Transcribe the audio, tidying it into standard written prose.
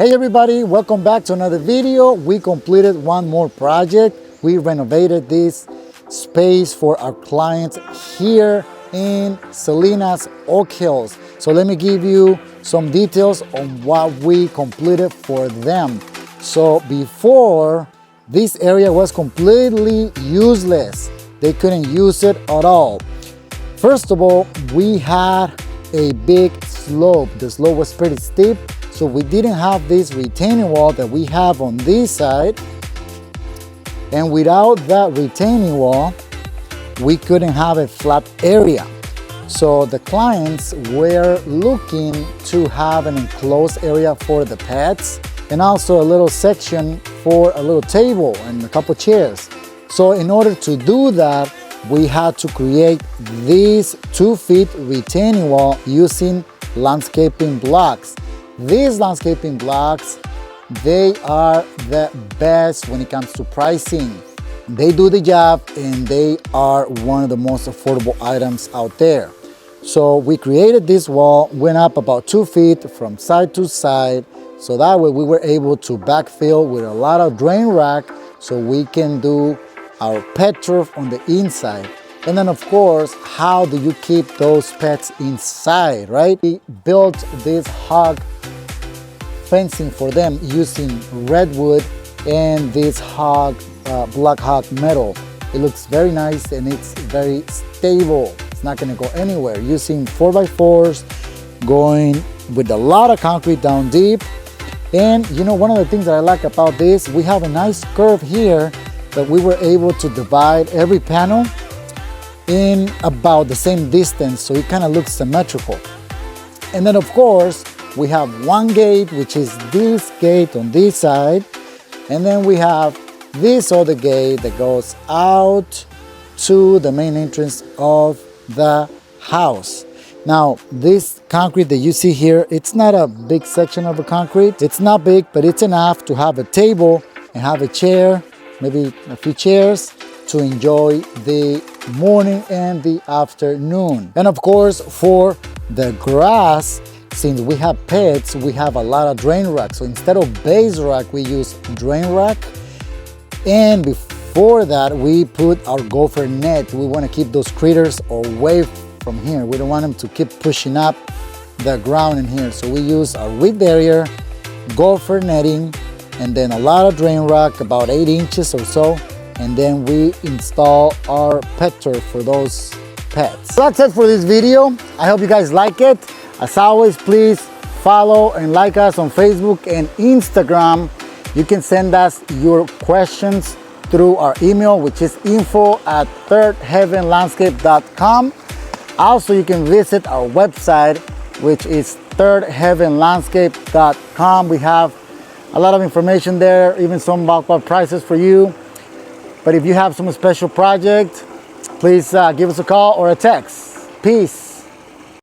Hey everybody, welcome back to another video. We completed one more project. We renovated this space for our clients here in Salinas, Oak Hills. So let me give you some details on what we completed for them. So before, this area was completely useless. They couldn't use it at all. First of all, we had a big slope. The slope was pretty steep, so we didn't have this retaining wall that we have on this side. And without that retaining wall, we couldn't have a flat area. So the clients were looking to have an enclosed area for the pets and also a little section for a little table and a couple chairs. So in order to do that, we had to create this 2 feet retaining wall using landscaping blocks. These landscaping blocks, they are the best when it comes to pricing. They do the job and they are one of the most affordable items out there. So we created this wall, went up about 2 feet from side to side. So that way we were able to backfill with a lot of drain rack so we can do our pet turf on the inside. And then of course, how do you keep those pets inside, right? We built this hog fencing for them using redwood and this black hog metal. It looks very nice and it's very stable. It's not gonna go anywhere. Using 4x4s, going with a lot of concrete down deep. And you know, one of the things that I like about this, we have a nice curve here that we were able to divide every panel in about the same distance, so it kind of looks symmetrical. And then of course, we have one gate, which is this gate on this side, and then we have this other gate that goes out to the main entrance of the house. Now, this concrete that you see here, it's not a big section of the concrete. It's not big, but it's enough to have a table and have a chair, maybe a few chairs, to enjoy the morning and the afternoon. And of course, for the grass, since we have pets, we have a lot of drain rack. So instead of base rack, we use drain rack. And before that, we put our gopher net. We want to keep those critters away from here. We don't want them to keep pushing up the ground in here. So we use our weed barrier, gopher netting, and then a lot of drain rack, about 8 inches or so. And then we install our pet turf for those pets. So that's it for this video. I hope you guys like it. As always, please follow and like us on Facebook and Instagram. You can send us your questions through our email, which is info@thirdheavenlandscape.com. Also, you can visit our website, which is thirdheavenlandscape.com. We have a lot of information there, even some ballpark prices for you. But if you have some special project, please give us a call or a text. Peace.